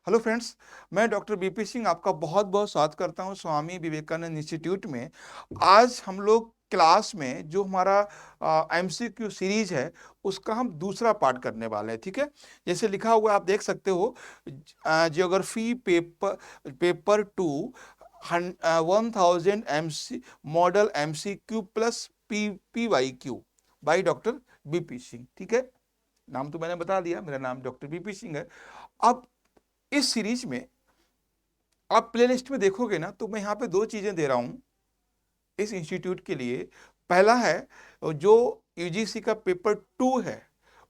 Hello friends, मैं doctor BP Singh आपका बहुत बहुत स्वागत करता हूं स्वामी विवेकानंद इंस्टीट्यूट में। आज हम लोग क्लास में जो हमारा एमसीक्यू सीरीज है उसका हम दूसरा पार्ट करने वाले हैं। ठीक है, जैसे लिखा हुआ है आप देख सकते हो। Geography paper 2 1000 MC model MCQ plus PYQ by doctor BP Singh. ठीक है, नाम तो मैंने बता दिया, मेरा नाम डॉक्टर बीपी सिंह है। अब इस सीरीज में आप प्लेलिस्ट में देखोगे ना, तो मैं यहाँ पे दो चीजें दे रहा हूँ इस इंस्टीट्यूट के लिए। पहला है जो यूजीसी का पेपर 2 है,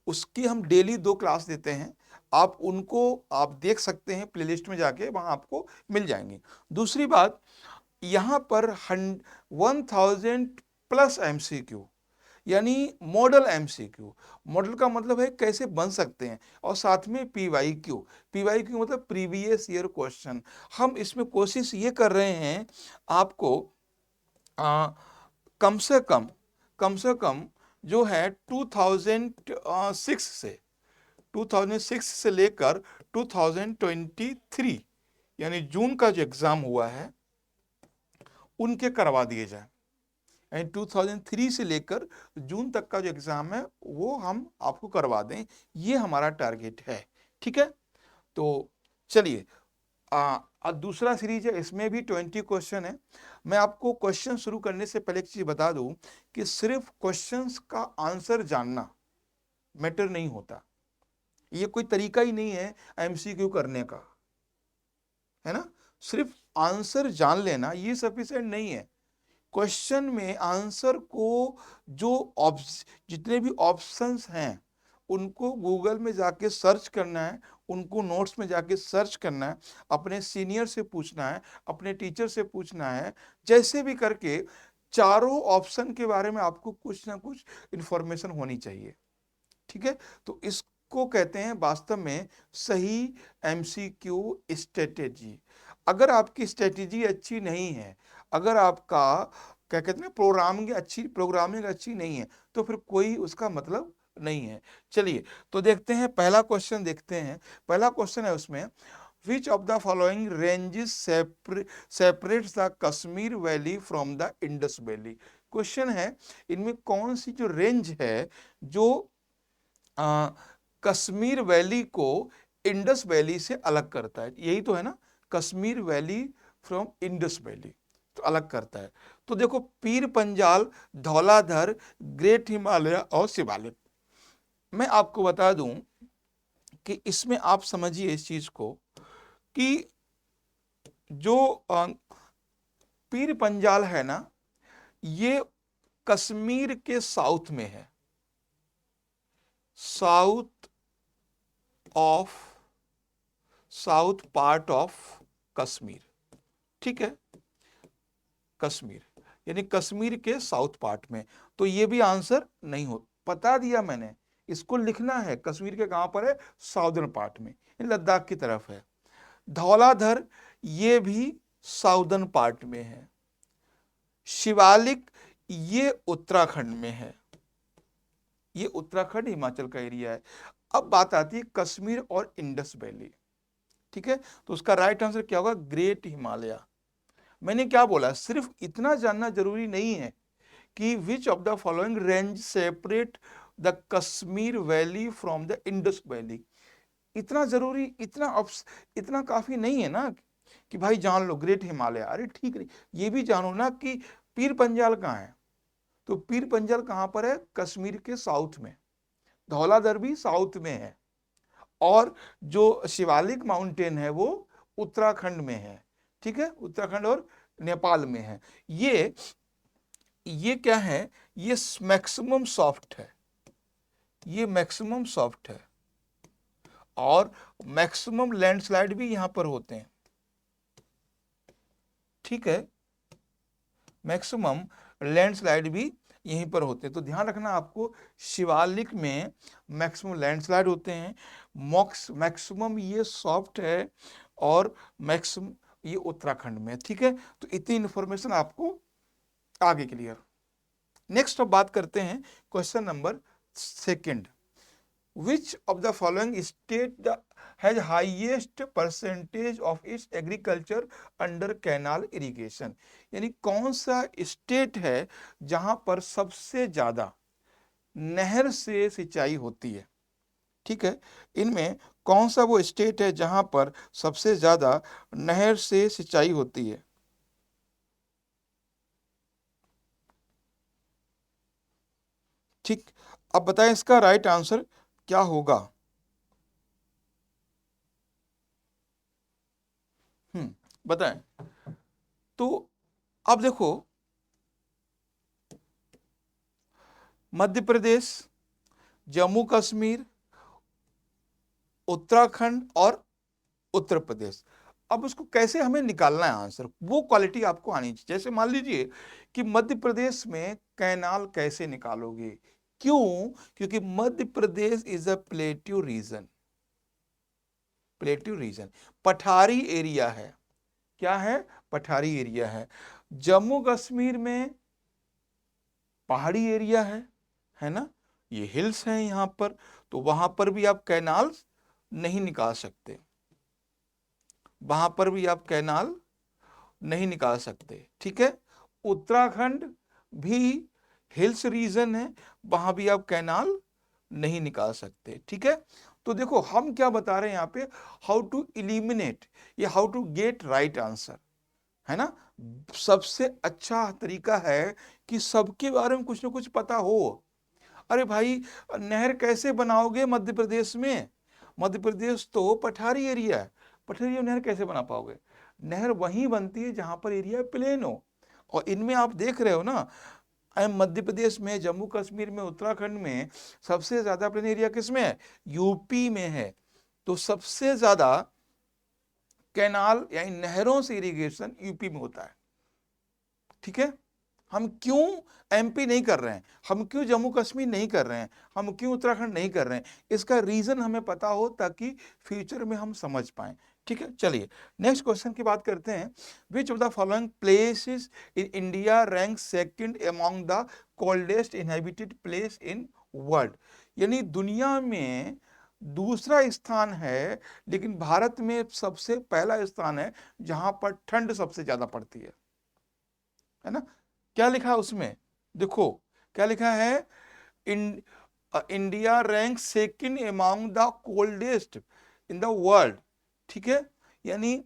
उसकी हम डेली 2 क्लास देते हैं। आप उनको आप देख सकते हैं, प्लेलिस्ट में जाके वहां आपको मिल जाएंगी। दूसरी बात, यहाँ पर 1000 प्लस एमसीक्यू यानी मॉडल एमसीक्यू। मॉडल का मतलब है कैसे बन सकते हैं, और साथ में पीवाईक्यू। पीवाईक्यू मतलब प्रीवियस ईयर क्वेश्चन। हम इसमें कोशिश ये कर रहे हैं आपको आ, कम से कम जो है 2006 से लेकर 2023 यानी जून का जो एग्जाम हुआ है उनके करवा दिए जाए। यानी 2003 से लेकर जून तक का जो एग्जाम है वो हम आपको करवा दें, ये हमारा टारगेट है। ठीक है, तो चलिए दूसरा सीरीज है, इसमें भी 20 क्वेश्चन है। मैं आपको क्वेश्चन शुरू करने से पहले एक चीज बता दूं कि सिर्फ क्वेश्चंस का आंसर जानना मैटर नहीं होता। ये कोई तरीका ही नहीं है एमसीक्यू करने का, है ना। सिर्फ आंसर जान लेना ये सफिशिएंट नहीं है। क्वेश्चन में आंसर को जो जितने भी ऑप्शंस हैं उनको गूगल में जाके सर्च करना है, उनको नोट्स में जाके सर्च करना है, अपने सीनियर से पूछना है, अपने टीचर से पूछना है। जैसे भी करके चारों ऑप्शन के बारे में आपको कुछ ना कुछ इंफॉर्मेशन होनी चाहिए। ठीक है, तो इसको कहते हैं वास्तव में सही एमसीक्यू स्ट्रेटेजी। अगर आपकी स्ट्रेटेजी अच्छी नहीं है, अगर आपका क्या कहते हैं प्रोग्रामिंग अच्छी नहीं है, तो फिर कोई उसका मतलब नहीं है। चलिए तो देखते हैं, पहला क्वेश्चन देखते हैं। पहला क्वेश्चन है उसमें, विच of the following ranges separates the Kashmir valley from the Indus valley. Question है, इनमें कौन सी जो रेंज है जो कश्मीर वैली को इंडस वैली से अलग करता है। यही तो है ना, Kashmir valley from Indus valley तो अलग करता है। तो देखो, पीर पंजाल, धौलाधर, ग्रेट हिमालय और शिवालिक। मैं आपको बता दूं कि इसमें आप समझिए इस चीज को कि जो पीर पंजाल है ना, ये कश्मीर के साउथ में है, south of south part of Kashmir. ठीक है, कश्मीर यानी कश्मीर के साउथ पार्ट में। तो ये भी आंसर नहीं हो, बता दिया मैंने। इसको लिखना है, कश्मीर के कहां पर है, साउदर्न पार्ट में, लद्दाख की तरफ है। धौलाधर ये भी साउदर्न पार्ट में है। शिवालिक ये उत्तराखंड में है, ये उत्तराखंड हिमाचल का एरिया है। अब बात आती है कश्मीर और इंडस वैली। ठीक है, तो उसका राइट आंसर क्या होगा, ग्रेट हिमालय। मैंने क्या बोला, सिर्फ इतना जानना जरूरी नहीं है कि विच of the following range separate the Kashmir valley from the Indus valley. इतना जरूरी, इतना काफी नहीं है ना कि भाई जान लो ग्रेट हिमालय। अरे ठीक नहीं, ये भी जानो ना कि पीर पंजाल कहाँ है। तो पीर पंजाल कहाँ पर है, कश्मीर के साउथ में। धौलाधर भी साउथ में है, और जो शिवालिक माउंटेन है वो उत्तराखंड में है। ठीक है, उत्तराखंड और नेपाल में है। ये क्या है, ये मैक्सिमम सॉफ्ट है, ये मैक्सिमम सॉफ्ट है, और मैक्सिमम लैंडस्लाइड भी यहां पर होते हैं। ठीक है, मैक्सिमम लैंडस्लाइड भी यहीं पर होते हैं। तो ध्यान रखना आपको, शिवालिक में मैक्सिमम लैंडस्लाइड होते हैं, मैक्सिमम ये सॉफ्ट है, और मैक्सिमम ये उत्तराखंड में। ठीक है, तो इतनी इंफॉर्मेशन आपको आगे क्लियर। नेक्स्ट अब बात करते हैं question number second. Which of the following state has highest percentage of its agriculture under canal irrigation, यानी कौन सा स्टेट है जहां पर सबसे ज्यादा नहर से सिंचाई होती है। ठीक है, इनमें कौन सा वो स्टेट है जहां पर सबसे ज्यादा नहर से सिंचाई होती है। ठीक, अब बताएं इसका राइट आंसर क्या होगा। बताएं। तो अब देखो, मध्य प्रदेश, जम्मू कश्मीर, उत्तराखंड और उत्तर प्रदेश। अब उसको कैसे हमें निकालना है आंसर, वो क्वालिटी आपको आनी चाहिए। जैसे मान लीजिए कि मध्य प्रदेश में कैनाल कैसे निकालोगे, क्यों? क्योंकि Madhya Pradesh is a plateau region, plateau region, पठारी एरिया है। क्या है? पठारी एरिया है। जम्मू कश्मीर में पहाड़ी एरिया है ना, ये हिल्स हैं यहां पर, तो वहां पर भी आप कैनाल नहीं निकाल सकते, वहां पर भी आप कैनाल नहीं निकाल सकते। ठीक है, उत्तराखंड भी हिल्स रीजन है, वहां भी आप कैनाल नहीं निकाल सकते। ठीक है, तो देखो हम क्या बता रहे हैं यहाँ पे, हाउ टू इलिमिनेट या how to get right answer, है ना। सबसे अच्छा तरीका है कि सबके बारे में कुछ ना कुछ पता हो। अरे भाई, नहर कैसे बनाओगे मध्य प्रदेश में? मध्य प्रदेश तो पठारी एरिया है, पठारी एरिया में नहर कैसे बना पाओगे? नहर वहीं बनती है जहां पर एरिया प्लेन हो। और इनमें आप देख रहे हो ना, मध्य प्रदेश में, जम्मू कश्मीर में, उत्तराखंड में सबसे ज्यादा प्लेन एरिया किसमें है? यूपी में है। तो सबसे ज्यादा कैनाल यानी नहरों से इरिगेशन यूपी में होता है। ठीक है, हम क्यों एमपी नहीं कर रहे हैं, हम क्यों जम्मू कश्मीर नहीं कर रहे हैं, हम क्यों उत्तराखंड नहीं कर रहे हैं, इसका रीजन हमें पता हो ताकि फ्यूचर में हम समझ पाएं। ठीक है, चलिए नेक्स्ट क्वेश्चन की बात करते हैं। विच of the following places in India rank second among the coldest inhabited place in world, यानी दुनिया में दूसरा स्थान है लेकिन भारत में सबसे पहला स्थान है जहां पर ठंड सबसे ज्यादा पड़ती है ना। क्या लिखा है उसमें? देखो क्या लिखा है, in India rank second among the coldest in the world. ठीक है, यानी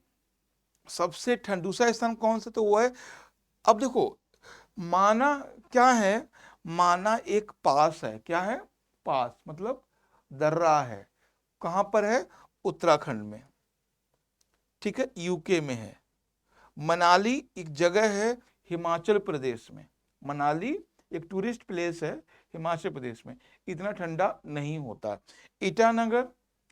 सबसे ठंड, दूसरा स्थान कौन सा? तो वो है, अब देखो माना क्या है, माना एक पास है। क्या है? पास मतलब दर्रा है। कहां पर है? उत्तराखंड में। ठीक है, यूके में है। मनाली एक जगह है हिमाचल प्रदेश में, मनाली एक टूरिस्ट प्लेस है हिमाचल प्रदेश में, इतना ठंडा नहीं होता। ईटानगर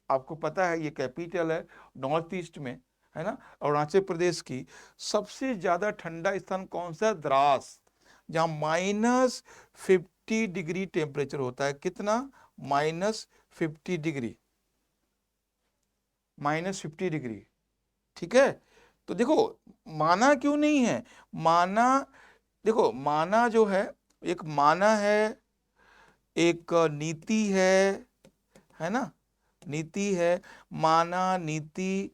आपको पता है ये कैपिटल है नॉर्थ ईस्ट में, है ना, अरुणाचल प्रदेश की। सबसे ज्यादा ठंडा स्थान कौन सा? द्रास, जहां -50 डिग्री टेम्परेचर होता है। कितना? -50 डिग्री, -50 डिग्री। ठीक है, तो देखो माना क्यों नहीं है, माना, देखो माना जो है, एक माना है, एक नीति है ना, नीति है, माना, नीति,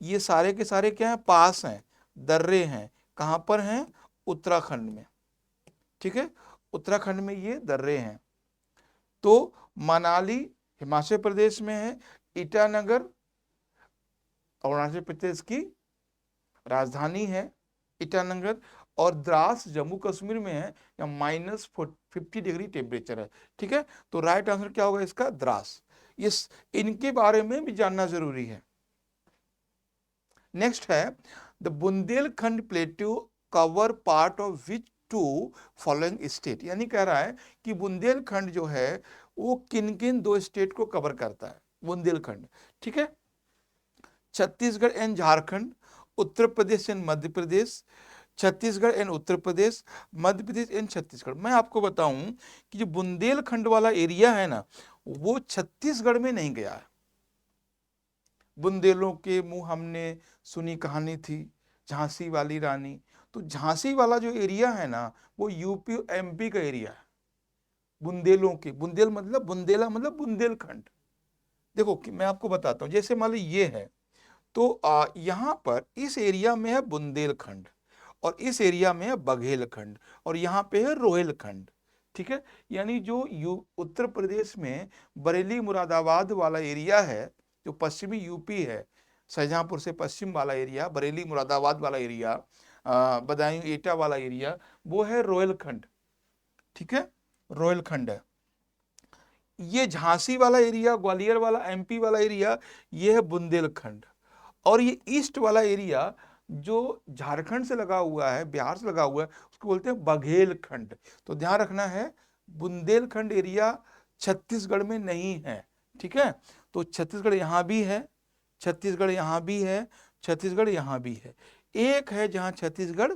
ये सारे के सारे क्या हैं? पास हैं, दर्रे हैं। कहां पर हैं? उत्तराखंड में। ठीक है, उत्तराखंड में ये दर्रे हैं। तो मनाली हिमाचल प्रदेश में है, ईटानगर अरुणाचल प्रदेश की राजधानी है ईटानगर, और द्रास जम्मू कश्मीर में है, या -50 डिग्री टेम्परेचर है। ठीक है, तो राइट आंसर क्या होगा इसका? द्रास। इस इनके बारे में भी जानना जरूरी है। नेक्स्ट है, the Bundelkhand plateau cover part of which two following state, यानी कह रहा है कि बुंदेलखंड जो है वो किन किन दो स्टेट को कवर करता है बुंदेलखंड। ठीक है, Chhattisgarh and Jharkhand, Uttar Pradesh and Madhya Pradesh, Chhattisgarh and Uttar Pradesh, Madhya Pradesh and Chhattisgarh. मैं आपको बताऊं कि जो बुंदेलखंड वाला एरिया है ना, वो छत्तीसगढ़ में नहीं गया है। बुंदेलों के मुंह हमने सुनी कहानी थी, झांसी वाली रानी। तो झांसी वाला जो एरिया है ना, वो यूपी एमपी का एरिया है। बुंदेलों के, बुंदेल मतलब बुंदेला मतलब बुंदेलखंड। देखो कि मैं आपको बताता हूँ, जैसे मान लो ये है, तो यहाँ पर इस एरिया में है बुंदेलखंड और इस एरिया में है बघेलखंड और यहाँ पे है रोहेलखंड। ठीक है, यानी जो उत्तर प्रदेश में बरेली मुरादाबाद वाला एरिया है, जो पश्चिमी यूपी है, शाहजहांपुर से पश्चिम वाला एरिया, बरेली मुरादाबाद वाला एरिया, बदायूं एटा वाला एरिया, वो है रोहेलखंड। ठीक है, रोहेलखंड है। ये झांसी वाला एरिया, ग्वालियर वाला, एमपी वाला एरिया, ये है बुंदेलखंड। और ये ईस्ट वाला एरिया जो झारखंड से लगा हुआ है, बिहार से लगा हुआ है, उसको बोलते हैं बघेलखंड। तो ध्यान रखना है, बुंदेलखंड एरिया छत्तीसगढ़ में नहीं है। ठीक है, तो छत्तीसगढ़ यहाँ भी है, छत्तीसगढ़ यहाँ भी है, छत्तीसगढ़ यहाँ भी है। एक है जहाँ छत्तीसगढ़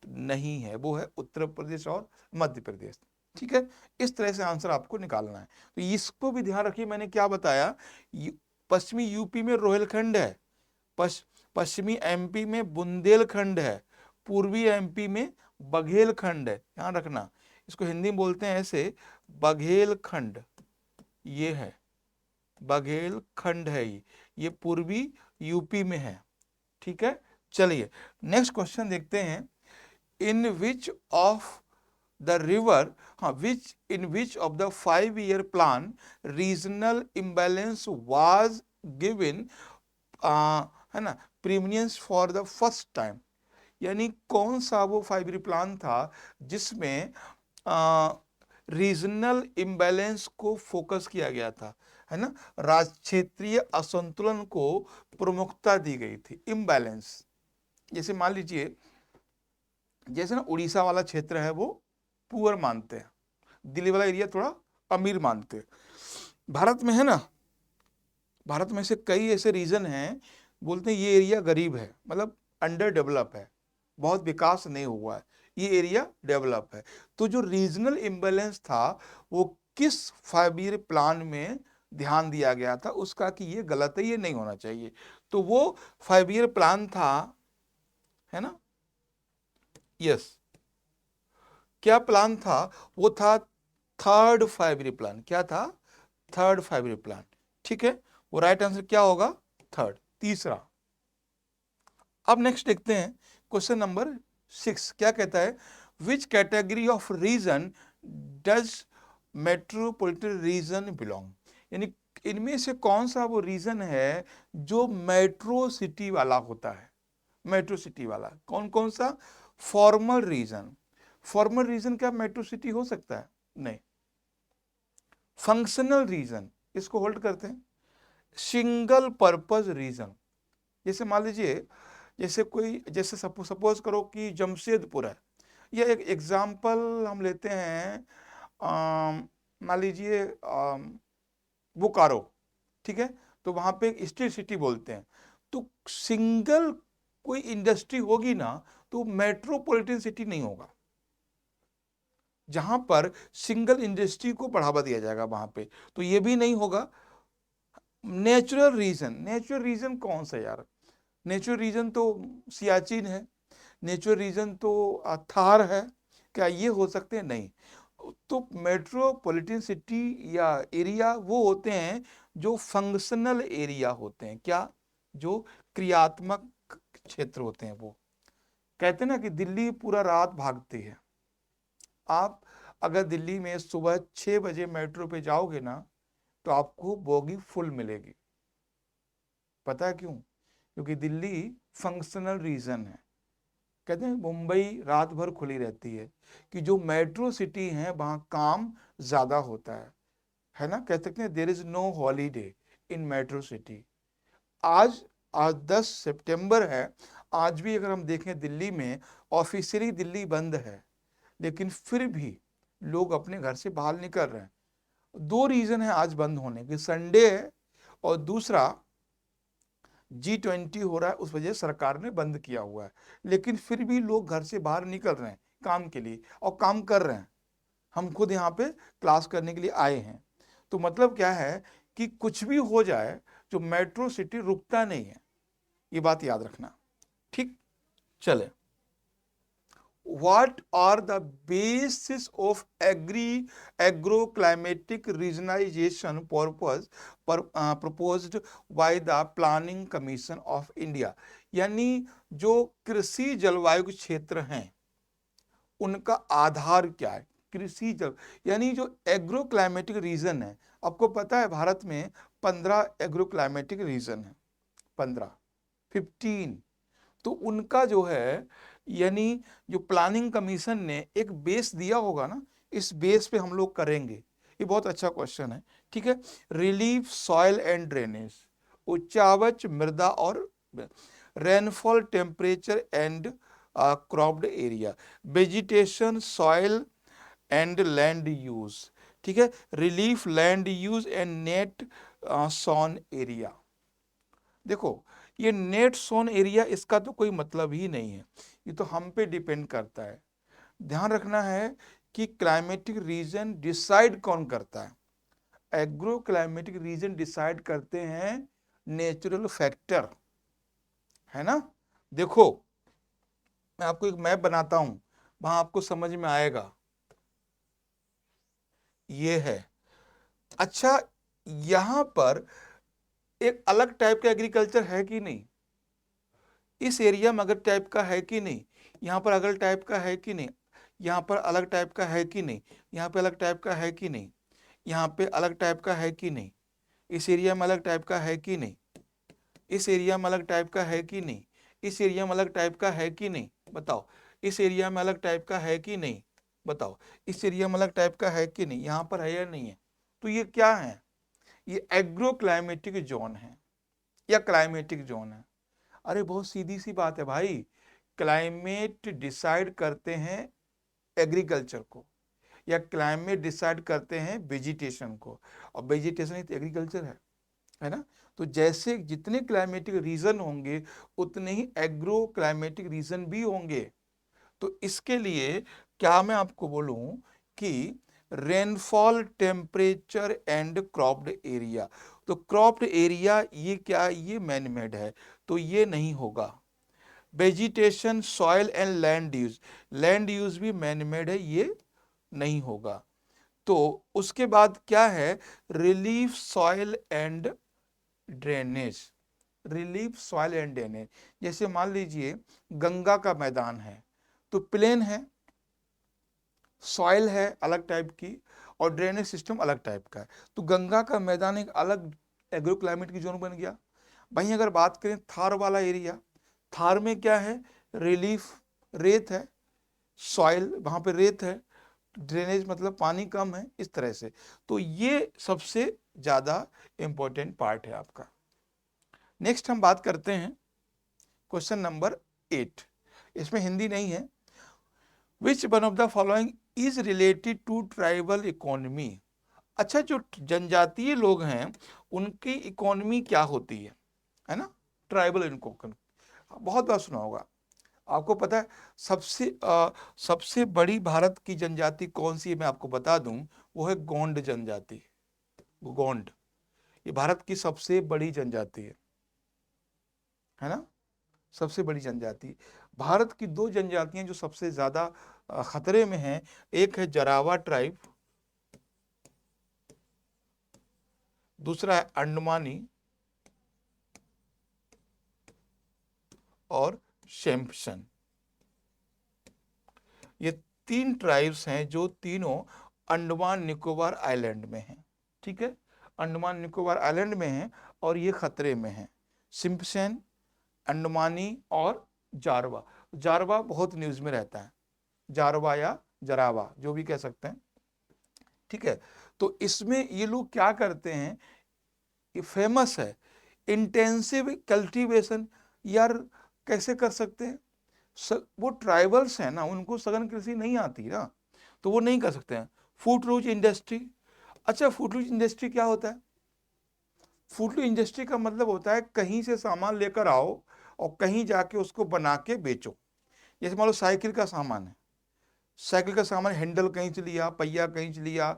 नहीं है, वो है उत्तर प्रदेश और मध्य प्रदेश। ठीक है, इस तरह से आंसर आपको निकालना है। तो इसको भी ध्यान रखिए, मैंने क्या बताया, पश्चिमी यूपी में रोहेलखंड है, पश्चिमी एमपी में बुंदेलखंड है, पूर्वी एमपी में बघेलखंड है। ध्यान रखना, इसको हिंदी में बोलते हैं ऐसे, बघेलखंड। ये है बघेलखंड है, ये पूर्वी यूपी में है। ठीक है, चलिए नेक्स्ट क्वेश्चन देखते हैं। In which of the river, in which of the 5-year plan regional imbalance was given, है ना, प्रीमियंस फॉर द फर्स्ट टाइम। यानी कौन सा वो 5-year प्लान था जिसमें रीजनल इम्बैलेंस को फोकस किया गया था, है ना, क्षेत्रीय असंतुलन को प्रमुखता दी गई थी। इम्बैलेंस, जैसे मान लीजिए, जैसे ना उड़ीसा वाला क्षेत्र है वो पुअर मानते हैं, दिल्ली वाला एरिया थोड़ा अमीर मानते हैं। भारत में है ना, भारत में से कई ऐसे रीजन हैं, बोलते हैं ये एरिया गरीब है, मतलब अंडर डेवलप है, बहुत विकास नहीं हुआ है, ये एरिया डेवलप है। तो जो रीजनल इम्बैलेंस था वो किस 5-year प्लान में ध्यान दिया गया था उसका, कि ये गलत है, ये नहीं होना चाहिए। तो वो 5-year प्लान था, है ना, यस, क्या प्लान था, वो था थर्ड 5-year प्लान। क्या था, थर्ड 5-year प्लान। ठीक है, वो राइट आंसर क्या होगा, थर्ड, तीसरा। अब नेक्स्ट देखते हैं क्वेश्चन नंबर 6, क्या कहता है, which category of region does metropolitan region belong. यानी इनमें से कौन सा वो रीजन है जो मेट्रो सिटी वाला होता है। मेट्रो सिटी वाला कौन कौन सा, फॉर्मल रीजन। फॉर्मल रीजन क्या मेट्रो सिटी हो सकता है, नहीं। फंक्शनल रीजन, इसको होल्ड करते हैं। सिंगल पर्पस रीजन, जैसे मान लीजिए, जैसे कोई, जैसे सपोज करो कि जमशेदपुर है, या एक एग्जाम्पल हम लेते हैं, मान लीजिए बोकारो। ठीक है, तो वहां पे एक स्टील सिटी बोलते हैं। तो सिंगल कोई इंडस्ट्री होगी ना, तो मेट्रोपॉलिटन सिटी नहीं होगा। जहां पर सिंगल इंडस्ट्री को बढ़ावा दिया जाएगा वहां पे, तो ये भी नहीं होगा। नेचुरल रीजन, नेचुरल रीजन कौन सा यार, नेचुरल रीजन तो सियाचिन है, नेचुरल रीजन तो थार है, क्या ये हो सकते हैं, नहीं। तो मेट्रोपॉलिटन सिटी या एरिया वो होते हैं जो फंक्शनल एरिया होते हैं। क्या, जो क्रियात्मक क्षेत्र होते हैं। वो कहते हैं ना कि दिल्ली पूरा रात भागती है। आप अगर दिल्ली में सुबह 6 बजे मेट्रो पे जाओगे ना, तो आपको बोगी फुल मिलेगी। पता है क्यों, क्योंकि दिल्ली फंक्शनल रीजन है। कहते हैं मुंबई रात भर खुली रहती है, कि जो मेट्रो सिटी है वहां काम ज्यादा होता है ना। कह सकते हैं there is no holiday in metro city. आज आज 10 सितंबर है, आज भी अगर हम देखें दिल्ली में ऑफिशियली दिल्ली बंद है, लेकिन फिर भी लोग अपने घर से बाहर निकल रहे हैं। 2 रीजन है आज बंद होने के, संडे है और दूसरा G20 हो रहा है, उस वजह से सरकार ने बंद किया हुआ है। लेकिन फिर भी लोग घर से बाहर निकल रहे हैं काम के लिए और काम कर रहे हैं। हम खुद यहाँ पे क्लास करने के लिए आए हैं। तो मतलब क्या है कि कुछ भी हो जाए, जो मेट्रो सिटी रुकता नहीं है, ये बात याद रखना। ठीक, चले what are the basis of agroclimatic regionalization purpose proposed by the planning commission of India। यानी जो कृषि जलवायु क्षेत्र हैं उनका आधार क्या है, कृषि जल, यानी जो एग्रो क्लाइमेटिक रीजन है। आपको पता है भारत में 15 एग्रो क्लाइमेटिक रीजन है, 15 तो उनका जो है, यानी जो प्लानिंग कमीशन ने एक बेस दिया होगा ना, इस बेस पे हम लोग करेंगे। ये बहुत अच्छा क्वेश्चन है, ठीक है। रिलीफ सॉइल एंड ड्रेनेज, उच्चावच मृदा और rainfall temperature and cropped area, vegetation soil and land use, ठीक है। Relief land use and net sown area. देखो ये नेट सोन एरिया, इसका तो कोई मतलब ही नहीं है, ये तो हम पे डिपेंड करता है। ध्यान रखना है कि क्लाइमेटिक रीजन डिसाइड कौन करता है, एग्रो क्लाइमेटिक रीजन डिसाइड करते हैं नेचुरल फैक्टर, है ना। देखो मैं आपको एक मैप बनाता हूं, वहां आपको समझ में आएगा। ये है, अच्छा यहां पर एक अलग टाइप का एग्रीकल्चर है कि नहीं, इस एरिया में अगर टाइप का है कि नहीं, यहाँ पर अगल टाइप का है कि नहीं, यहाँ पर अलग टाइप का है कि नहीं, यहाँ पे अलग टाइप का है कि नहीं, यहाँ पे अलग टाइप का है कि नहीं, इस एरिया में अलग टाइप का है कि नहीं, इस एरिया में अलग टाइप का है कि नहीं, इस एरिया में अलग टाइप का है कि नहीं, बताओ। इस एरिया में अलग टाइप का है कि नहीं, बताओ। इस एरिया में अलग टाइप का है कि नहीं, यहाँ पर है या नहीं है। तो ये क्या है, ये एग्रो क्लाइमेटिक जोन है या क्लाइमेटिक जोन है। अरे बहुत सीधी सी बात है भाई, क्लाइमेट डिसाइड करते हैं एग्रीकल्चर को, या क्लाइमेट डिसाइड करते हैं वेजिटेशन को, और वेजिटेशन ही तो एग्रीकल्चर है ना। तो जैसे जितने क्लाइमेटिक रीजन होंगे उतने ही एग्रो क्लाइमेटिक रीजन भी होंगे। तो इसके लिए क्या मैं आपको बोलूं कि rainfall temperature and cropped area, तो क्रॉप्ड एरिया ये क्या, ये मैन मेड है, तो ये नहीं होगा। Vegetation soil and land use भी मैन मेड है, ये नहीं होगा। तो उसके बाद क्या है, relief soil and drainage, relief soil and drainage. जैसे मान लीजिए गंगा का मैदान है, तो प्लेन है, सॉइल है अलग टाइप की, और ड्रेनेज सिस्टम अलग टाइप का है, तो गंगा का मैदान एक अलग एग्रो क्लाइमेट की जोन बन गया। वहीं अगर बात करें थार वाला एरिया, थार में क्या है, रिलीफ, रेत है, सॉइल वहां पे रेत है, ड्रेनेज मतलब पानी कम है, इस तरह से। तो ये सबसे ज्यादा इंपॉर्टेंट पार्ट है आपका। नेक्स्ट हम बात करते हैं क्वेश्चन नंबर 8, इसमें हिंदी नहीं है। Which one of the following is related to tribal economy. अच्छा जो जनजातीय लोग हैं उनकी इकोनॉमी क्या होती है ना, ट्राइबल इकोनॉमी, बहुत बार सुना होगा। आपको पता है सबसे बड़ी भारत की जनजाति कौन सी है, मैं आपको बता दूं, वो है गोंड जनजाति। गोंड ये भारत की सबसे बड़ी जनजाति है ना, सबसे बड़ी जनजाति। भारत की दो जनजातियां जो सबसे ज्यादा खतरे में हैं, एक है जरावा ट्राइब, दूसरा है अंडमानी और शेम्पसन। ये तीन ट्राइब्स हैं जो तीनों अंडमान निकोबार आइलैंड में हैं, ठीक है, अंडमान निकोबार आइलैंड में हैं और ये खतरे में हैं। सिम्पसन, अंडमानी और जारवा। जारवा बहुत न्यूज में रहता है, जारवा या जरावा जो भी कह सकते हैं, ठीक है। तो इसमें ये लोग क्या करते हैं, ये फेमस है इंटेंसिव कल्टीवेशन। यार कैसे कर सकते हैं, वो ट्राइबल्स हैं ना, उनको सघन कृषि नहीं आती ना, तो वो नहीं कर सकते हैं। फूडलूज इंडस्ट्री, अच्छा फूडलूज इंडस्ट्री क्या होता है, फूडलूज इंडस्ट्री का मतलब होता है कहीं से सामान लेकर आओ और कहीं जाके उसको बना के बेचो। जैसे मान लो साइकिल का सामान है, साइकिल का सामान हैंडल कहीं से लिया, पहिया कहीं से लिया,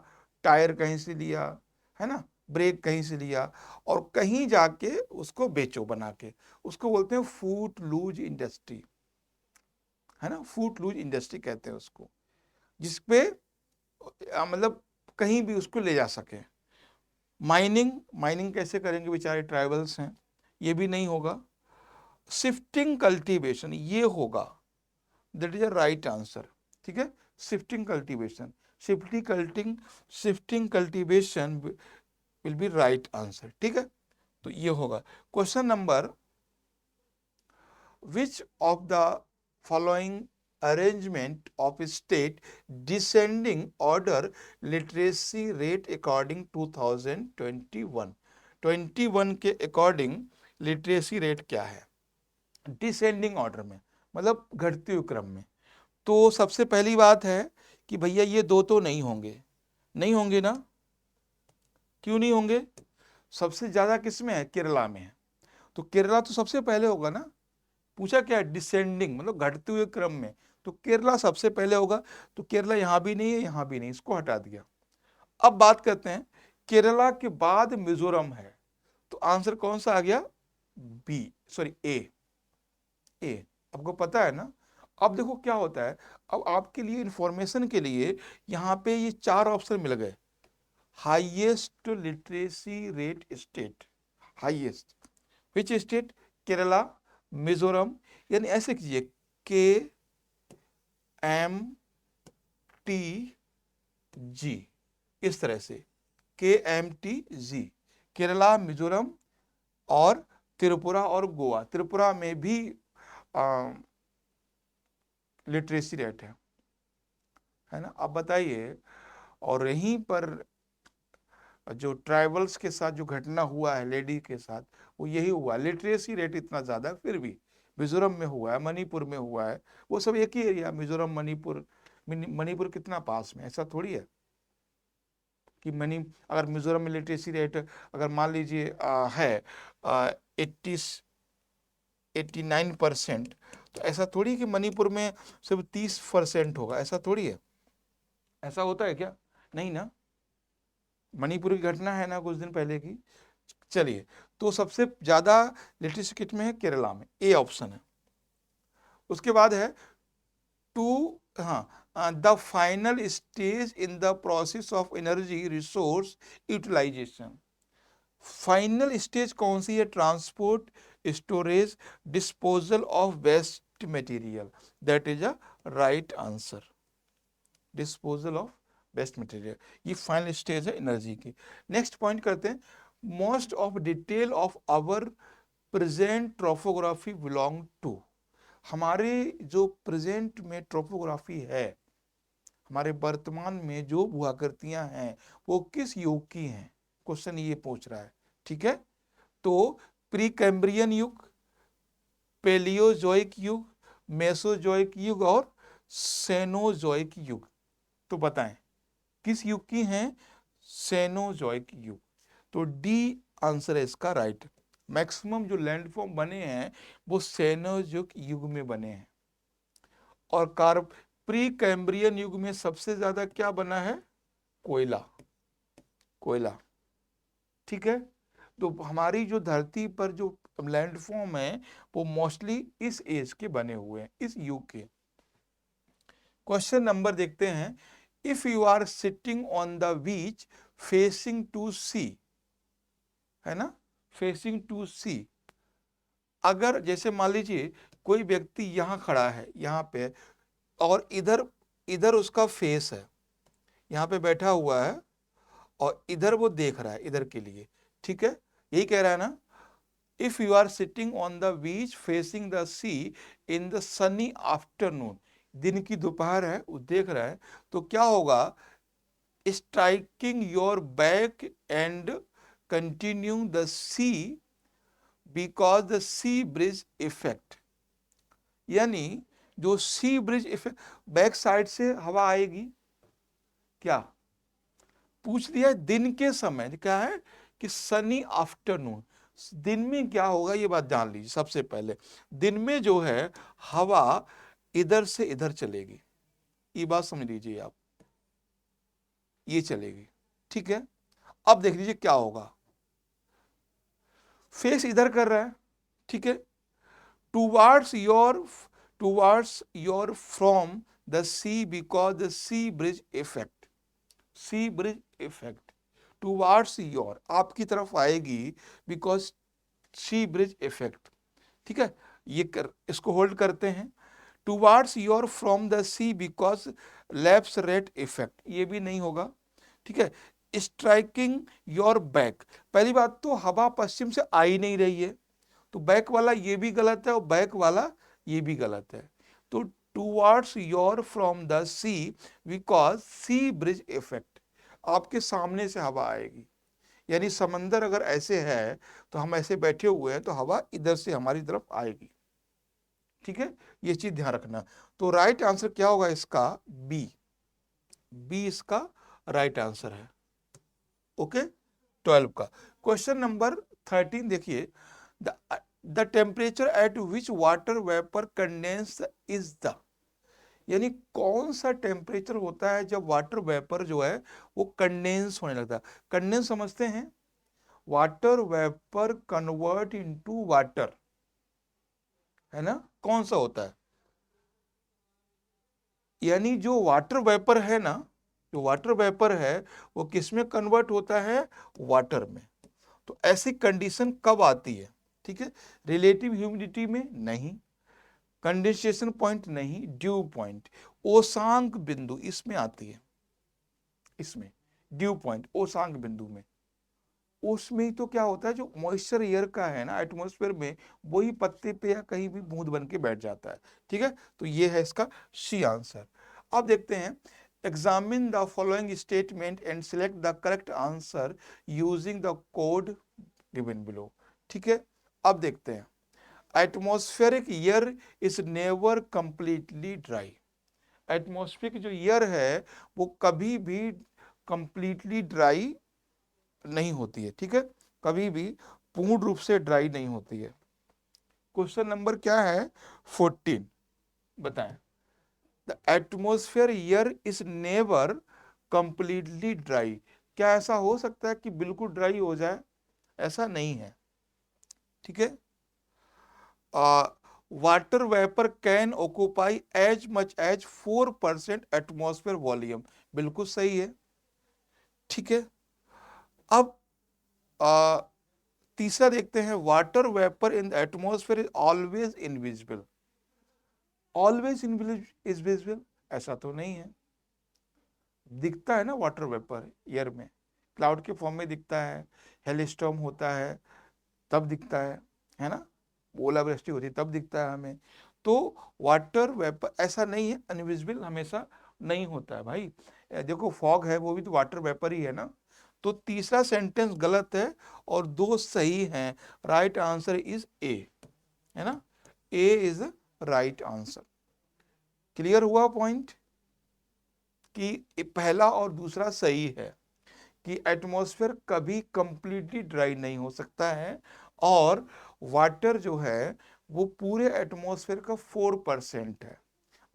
टायर कहीं से लिया, है ना, ब्रेक कहीं से लिया, और कहीं जाके उसको बेचो बना के, उसको बोलते हैं फूड लूज इंडस्ट्री। है ना, फूट लूज इंडस्ट्री कहते हैं उसको, जिसपे मतलब कहीं भी उसको ले जा सके। माइनिंग कैसे करेंगे, बेचारे ट्राइबल्स हैं, ये भी नहीं होगा। शिफ्टिंग कल्टीवेशन ये होगा, that is a right answer, ठीक है। Shifting cultivation, shifting cultivation will be right answer, ठीक है। तो ये होगा। Question number, which of the following arrangement of state descending order literacy rate according 2021, 21 के अकॉर्डिंग लिटरेसी रेट क्या है डिसेंडिंग ऑर्डर में, मतलब घटते हुए क्रम में। तो सबसे पहली बात है कि भैया ये दो तो नहीं होंगे, नहीं होंगे ना, क्यों नहीं होंगे, सबसे ज्यादा किसमें है, केरला में है, तो केरला तो सबसे पहले होगा ना। पूछा क्या, डिसेंडिंग मतलब घटते हुए क्रम में, तो केरला सबसे पहले होगा, तो केरला यहां भी नहीं है, यहां भी नहीं, इसको हटा दिया। अब बात करते हैं, केरला के बाद मिजोरम है, तो आंसर कौन सा आ गया, बी, सॉरी ए। आपको पता है ना। अब देखो क्या होता है, अब आपके लिए इंफॉर्मेशन के लिए यहां पे ये 4 ऑप्शन मिल गए। Highest literacy rate state, highest which state, Kerala, Mizoram, यानी ऐसे कीजिए KMTG, इस तरह से KMTG, केरला, मिजोरम और त्रिपुरा और गोवा। त्रिपुरा में भी लिटरेसी रेट है ना। अब बताइए, और यहीं पर जो ट्राइबल्स के साथ जो घटना हुआ है लेडी के साथ, वो यही हुआ, लिटरेसी रेट इतना ज़्यादा फिर भी मिजोरम में हुआ है, मणिपुर में हुआ है, वो सब एक ही एरिया, मिजोरम मणिपुर, मणिपुर कितना पास में, ऐसा थोड़ी है कि अगर मिजोरम में लिटरेसी रेट अगर मान लीजिए है 89%, तो ऐसा थोड़ी कि मणिपुर में सिर्फ 30% होगा, ऐसा थोड़ी है, ऐसा होता है क्या, नहीं ना। मणिपुर की घटना है ना कुछ दिन पहले की। चलिए, तो सबसे ज्यादा लिटरेसी किट में है केरला में, ए ऑप्शन है। उसके बाद है टू, हाँ, the final stage in the process of energy resource utilisation, final stage कौन सी है, transport, storage, disposal of waste material, that is a right answer, disposal of waste material, ये फाइनल स्टेज है एनर्जी की। Next point करते हैं, most of detail of our present topography belong to, हमारे जो प्रेजेंट में ट्रोपोग्राफी है, हमारे वर्तमान में जो भूआकृतियां हैं, वो किस युग की हैं, क्वेश्चन ये पूछ रहा है, ठीक है। तो प्री कैम्ब्रियन युग, पेलियोजोइक युग, मेसोजोइक युग और सेनोजोइक युग, तो बताएं किस युग की हैं, सेनोजोइक युग, तो डी आंसर है इसका राइट। मैक्सिमम जो लैंडफॉर्म बने हैं वो सेनोजोइक युग में बने हैं, और प्री कैम्ब्रियन युग में सबसे ज्यादा क्या बना है, कोयला, कोयला, ठीक है। तो हमारी जो धरती पर जो लैंडफॉर्म है वो मोस्टली इस एज के बने हुए हैं, इस युग के। क्वेश्चन नंबर देखते हैं, if you are sitting on the beach facing to sea, है ना, फेसिंग टू सी, अगर जैसे मान लीजिए कोई व्यक्ति यहां खड़ा है, यहां पे, और इधर इधर उसका फेस है, यहाँ पे बैठा हुआ है और इधर वो देख रहा है इधर के लिए, ठीक है, यही कह रहा है ना। If you are sitting on the beach facing the sea in the sunny afternoon, दिन की दोपहर है, वो देख रहा है, तो क्या होगा, striking your back and continuing the sea because the sea breeze effect, यानी जो sea breeze effect, back side से हवा आएगी, क्या पूछ दिया, दिन के समय क्या है कि सनी आफ्टरनून, दिन में क्या होगा ये बात जान लीजिए सबसे पहले, दिन में जो है हवा इधर से इधर चलेगी, ये बात समझ लीजिए आप, ये चलेगी, ठीक है। अब देख लीजिए क्या होगा, फेस इधर कर रहा है, ठीक है, towards your towards your from the sea because the sea breeze effect, sea breeze effect towards your, आपकी तरफ आएगी बिकॉज सी ब्रिज इफेक्ट। ठीक है, इसको होल्ड करते हैं। Towards your from the sea because lapse rate effect, ये भी नहीं होगा। ठीक है, स्ट्राइकिंग योर बैक, पहली बात तो हवा पश्चिम से आ ही नहीं रही है, तो बैक वाला ये भी गलत है और बैक वाला ये भी गलत है। तो towards your from the sea because sea breeze effect, आपके सामने से हवा आएगी, यानी समंदर अगर ऐसे है तो हम ऐसे बैठे हुए हैं तो हवा इधर से हमारी तरफ आएगी। ठीक है, ये चीज ध्यान रखना। तो राइट आंसर क्या होगा इसका? बी, बी इसका राइट आंसर है। ओके, 12 का। क्वेश्चन नंबर 13 देखिए, the temperature at which water vapour condense is the, यानी कौन सा टेम्परेचर होता है जब वाटर वेपर जो है वो कंडेंस होने लगता है। कंडेंस समझते हैं, water vapour convert into water, है ना, कौन सा होता है? यानी जो वाटर वेपर है ना, जो वाटर वेपर है वो किस में कन्वर्ट होता है? वाटर में। तो ऐसी कंडीशन कब आती है? ठीक है, रिलेटिव ह्यूमिडिटी में नहीं, कंडेंसेशन पॉइंट नहीं, ड्यू पॉइंट, ओसांक बिंदु इसमें आती है, इसमें ड्यू पॉइंट ओसांक बिंदु में। उसमें तो क्या होता है, जो मॉइस्चर एयर का है ना एटमॉस्फेयर में, वही पत्ते पे या कहीं भी बूंद बन के बैठ जाता है। ठीक है, तो ये है इसका सी आंसर। अब देखते हैं, examine the following statement and select the correct answer using the code given below. ठीक है, अब देखते हैं, atmospheric air is never completely dry, atmospheric जो एयर है वो कभी भी कंप्लीटली ड्राई नहीं होती है। ठीक है, कभी भी पूर्ण रूप से ड्राई नहीं होती है। क्वेश्चन नंबर क्या है? 14 बताएं, the atmosphere air is never completely dry, क्या ऐसा हो सकता है कि बिल्कुल ड्राई हो जाए? ऐसा नहीं है। ठीक है, water vapour can occupy as much as 4% atmosphere volume, बिल्कुल सही है। ठीक है, अब तीसरा देखते हैं, water vapour in the atmosphere is always invisible, always invisible ऐसा तो नहीं है, दिखता है ना वाटर वेपर एयर में, क्लाउड के फॉर्म में दिखता है, हेलस्टॉर्म होता है तब दिखता है ना, ओलावृष्टि होती है तब दिखता है हमें। तो वाटर वेपर ऐसा नहीं है, इनविजिबल हमेशा नहीं होता है भाई। देखो फॉग है वो भी तो वाटर वेपर ही है ना। तो तीसरा सेंटेंस गलत है और दो सही हैं। राइट आंसर इज ए, है ना, ए इज राइट आंसर। क्लियर हुआ पॉइंट कि पहला और दूसरा सही है कि एटमॉस्फेयर कभी कंप्लीटली ड्राई नहीं हो सकता है, और वाटर जो है वो पूरे एटमॉस्फेयर का 4% है।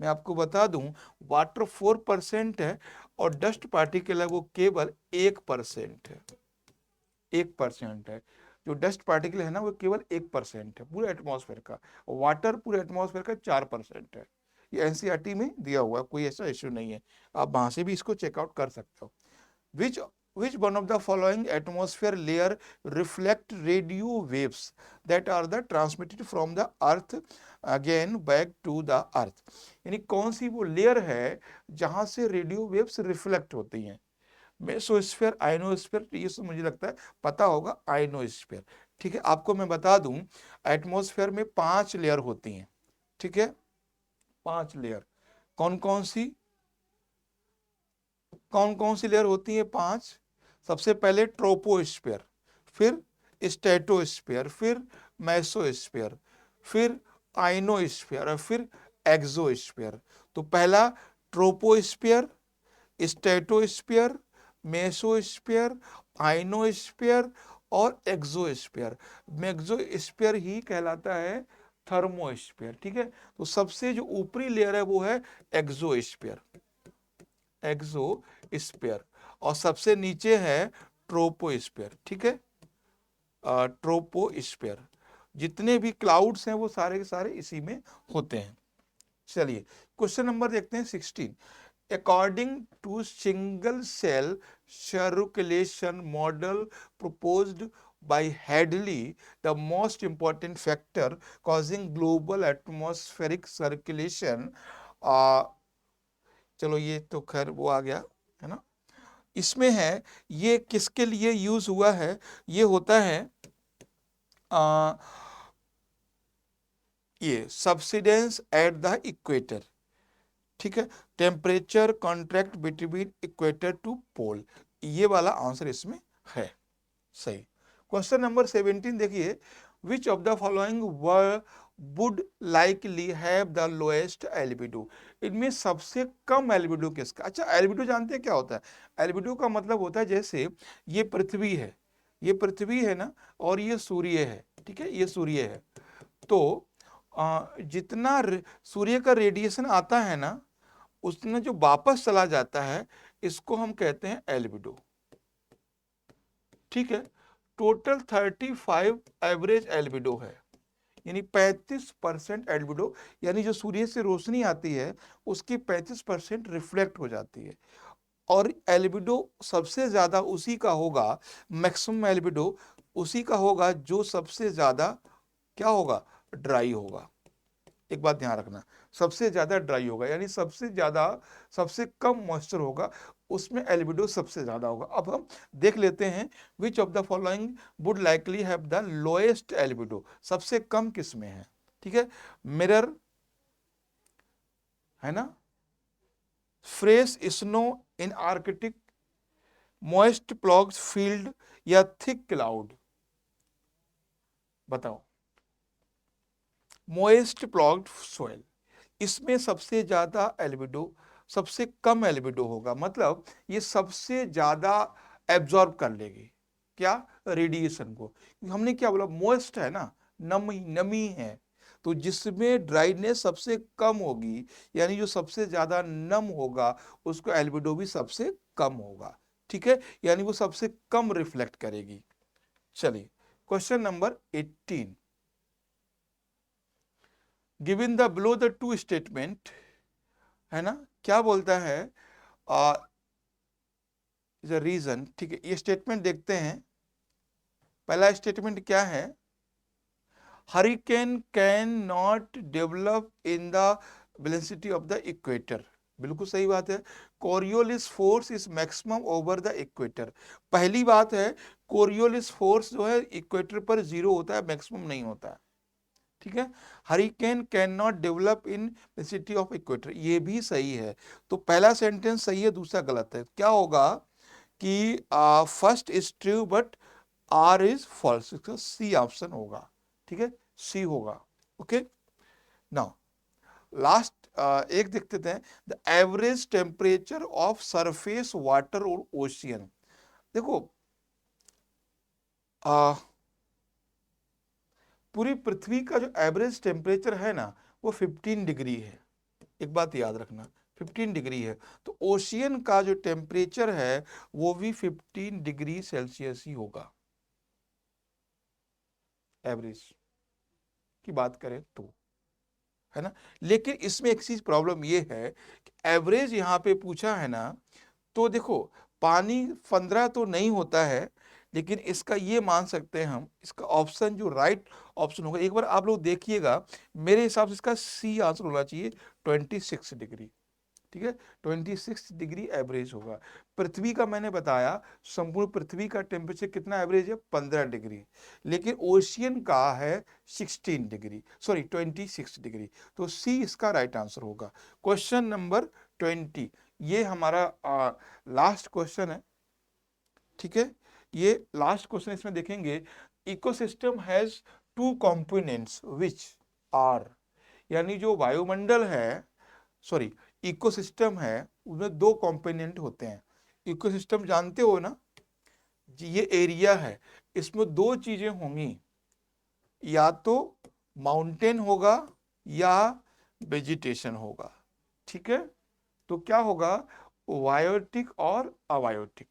मैं आपको बता दूं, वाटर 4% है और डस्ट पार्टिकल है वो केवल 1% है, 1% है। जो डस्ट पार्टिकल है ना वो केवल 1% है पूरे एटमॉस्फेयर का, वाटर पूरे एटमॉस्फेयर का 4% है। ये एनसीईआरटी में दिया हुआ है, कोई ऐसा इश्यू नहीं है, आप वहां से भी इसको चेकआउट कर सकते हो। विच which one of the following atmosphere layer reflect radio waves that are the transmitted from the earth again back to the earth, यानी कौन सी वो लेयर है जहां से रेडियो वेव्स रिफ्लेक्ट होती हैं? मेसोस्फीयर, आयनोस्फीयर, ये सब मुझे लगता है पता होगा, आयनोस्फीयर। ठीक है, आपको मैं बता दूं, एटमॉस्फेयर में 5 लेयर होती हैं। ठीक है, 5 लेयर, कौन कौन सी लेयर होती है? 5। सबसे पहले ट्रोपोस्फीयर, फिर स्ट्रेटोस्फीयर, फिर मेसोस्फीयर, फिर आइनोस्फीयर और फिर एक्सोस्फीयर। तो पहला ट्रोपोस्फीयर, स्ट्रेटोस्फीयर, मेसोस्फीयर, आइनोस्फीयर और एक्सोस्फीयर। मेक्सोस्फीयर ही कहलाता है थर्मोस्फीयर। ठीक है, तो सबसे जो ऊपरी लेयर है वो है एक्सोस्फीयर, एक्सोस्फीयर, और सबसे नीचे है ट्रोपोस्फीयर। ठीक है, ट्रोपोस्फीयर। जितने भी क्लाउड्स हैं वो सारे के सारे इसी में होते हैं। चलिए क्वेश्चन नंबर देखते हैं 16। According to single cell circulation model proposed by Hadley, the most important factor causing global atmospheric circulation, चलो ये तो खैर वो आ गया है ना, इसमें है ये किसके लिए यूज हुआ है, ये होता है ये सब्सिडेंस एट द इक्वेटर, ठीक है, temperature contract between equator to pole, ये वाला आंसर इसमें है सही। क्वेश्चन नंबर 17 देखिए, विच of the following would likely have the lowest albedo, इनमें सबसे कम एल्बिडो किसका। अच्छा एल्बिडो जानते हैं क्या होता है, एल्बिडो का मतलब होता है जैसे ये पृथ्वी है, ये पृथ्वी है ना, और ये सूर्य है, ठीक है, ये सूर्य है, तो जितना सूर्य का रेडिएशन आता है ना, उसमें जो वापस चला जाता है, इसको हम कहते हैं एल्बिडो, ठीक है। टोटल 35 एवरेज एल्बिडो है, यानी 35% एल्बिडो, यानी जो सूर्य से रोशनी आती है उसकी 35% रिफ्लेक्ट हो जाती है, और एल्बिडो सबसे ज्यादा उसी का होगा, मैक्सिमम एल्बिडो उसी का होगा जो सबसे ज्यादा क्या होगा, ड्राई होगा। एक बात ध्यान रखना, सबसे ज्यादा ड्राई होगा, यानी सबसे ज्यादा, सबसे कम मॉइस्चर होगा, उसमें एल्बिडो सबसे ज्यादा होगा। अब हम देख लेते हैं विच of the following would likely have the lowest albedo, सबसे कम किस में है, ठीक है, मिरर है ना, fresh snow in Arctic, moist ploughs field, या थिक क्लाउड, बताओ। मोइस्ट प्लॉग्ड सॉइल, इसमें सबसे ज्यादा एल्बिडो, सबसे कम एल्बिडो होगा, मतलब ये सबसे ज्यादा एब्जॉर्ब कर लेगी क्या, रेडिएशन को। हमने क्या बोला, मोइस्ट है ना, नमी नमी है, तो जिसमें ड्राइनेस सबसे कम होगी, यानी जो सबसे ज्यादा नम होगा, उसको एल्बिडो भी सबसे कम होगा, ठीक है, यानी वो सबसे कम रिफ्लेक्ट करेगी। चलिए question number 18, given the below the two statement, है ना, क्या बोलता है रीजन, ठीक है, ये स्टेटमेंट देखते हैं। पहला स्टेटमेंट क्या है, hurricane can not develop in the velocity of the equator, बिल्कुल सही बात है। Coriolis force is maximum over the equator, पहली बात है, कोरियोलिस फोर्स जो है इक्वेटर पर 0 होता है, मैक्सिमम नहीं होता है, ठीक है। Hurricane can not develop in city of equator, ये भी सही है, तो पहला सेंटेंस सही है, दूसरा गलत है। क्या होगा कि first is true but R is false, इसका सी ऑप्शन होगा, ठीक है, सी होगा। ओके, नाउ लास्ट एक देखते हैं, the average temperature of surface water और ओशियन। देखो पूरी पृथ्वी का जो एवरेज टेम्परेचर है ना, वो 15 डिग्री है, एक बात याद रखना 15 डिग्री है, तो ओशियन का जो टेम्परेचर है वो भी 15 डिग्री सेल्सियस ही होगा, एवरेज की बात करें तो, है ना। लेकिन इसमें एक चीज प्रॉब्लम ये है कि एवरेज यहाँ पे पूछा है ना, तो देखो पानी 15 तो नहीं होता है, लेकिन इसका ये मान सकते हैं हम, इसका ऑप्शन जो राइट ऑप्शन होगा, एक बार आप लोग देखिएगा, मेरे हिसाब से इसका सी आंसर होना चाहिए 26 डिग्री, ठीक है, 26 डिग्री एवरेज होगा। पृथ्वी का मैंने बताया, संपूर्ण पृथ्वी का टेम्परेचर कितना एवरेज है, 15 डिग्री, लेकिन ओशियन का है 16 डिग्री, सॉरी 26 डिग्री, तो सी इसका राइट आंसर होगा। क्वेश्चन नंबर 20, ये हमारा लास्ट क्वेश्चन है, ठीक है, ये लास्ट क्वेश्चन, इसमें देखेंगे ecosystem has 2 components which are, यानी जो वायुमंडल है, सॉरी इकोसिस्टम है, उसमें 2 कंपोनेंट होते हैं। इकोसिस्टम जानते हो ना, ये एरिया है, इसमें 2 चीजें होंगी, या तो माउंटेन होगा या वेजिटेशन होगा, ठीक है, तो क्या होगा, बायोटिक और अबायोटिक,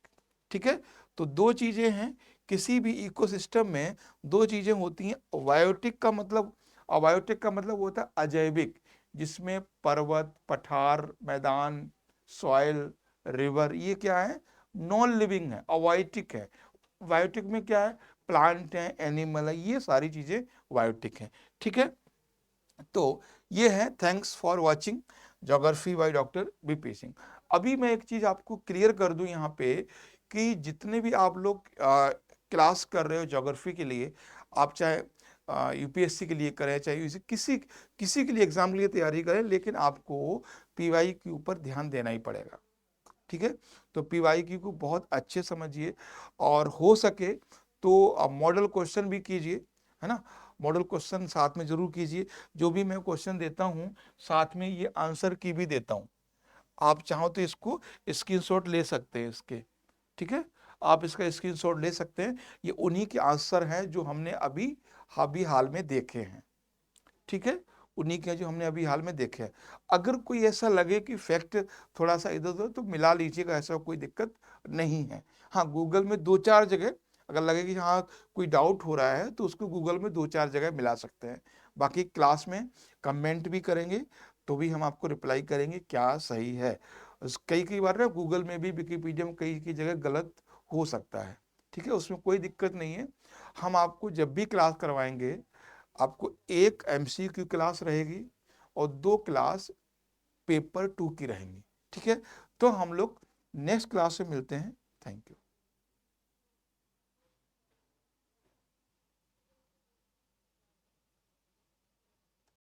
ठीक है, तो 2 चीजें हैं, किसी भी इकोसिस्टम में 2 चीजें होती हैं, बायोटिक का मतलब, अबायोटिक का मतलब होता है अजैविक, जिसमें पर्वत, पठार, मैदान, सॉइल, रिवर, ये क्या है, नॉन लिविंग है, अवायोटिक है। बायोटिक में क्या है, प्लांट है, एनिमल है, ये सारी चीजें बायोटिक हैं। ठीक है, तो ये है। Thanks for watching geography by doctor BP Singh. अभी मैं एक चीज आपको क्लियर कर दूं यहाँ पे कि जितने भी आप लोग क्लास कर रहे हो ज्योग्राफी के लिए, आप चाहे यूपीएससी के लिए करें, चाहे किसी किसी के लिए एग्जाम के लिए तैयारी करें, लेकिन आपको पीवाई के ऊपर ध्यान देना ही पड़ेगा। ठीक है, तो पीवाईक्यू को बहुत अच्छे समझिए, और हो सके तो मॉडल क्वेश्चन भी कीजिए, है ना। मॉडल क्वेश्चन साथ में जरूर कीजिए। जो भी मैं क्वेश्चन देता हूँ साथ में ये आंसर की भी देता हूँ। आप चाहो तो इसको स्क्रीनशॉट ले सकते हैं इसके। ठीक है, आप इसका स्क्रीनशॉट ले सकते हैं। ये उन्हीं के आंसर हैं जो हमने अभी हाल में देखे हैं। ठीक है, उन्हीं के जो हमने अभी हाल में देखे हैं। अगर कोई ऐसा लगे कि फैक्ट थोड़ा सा इधर उधर, तो मिला लीजिएगा, ऐसा कोई दिक्कत नहीं है। हाँ, गूगल में 2-4 जगह अगर लगे कि हाँ कोई डाउट हो रहा है, तो उसको गूगल में 2-4 जगह मिला सकते हैं। बाकी क्लास में कमेंट भी करेंगे तो भी हम आपको रिप्लाई करेंगे क्या सही है। कई कई बार ना गूगल में भी, विकिपीडिया में कई कई जगह गलत हो सकता है। ठीक है, उसमें कोई दिक्कत नहीं है। हम आपको जब भी क्लास करवाएंगे, आपको एक एमसीक्यू क्लास रहेगी और 2 क्लास पेपर 2 की रहेंगी। ठीक है, तो हम लोग नेक्स्ट क्लास में मिलते हैं। Thank you.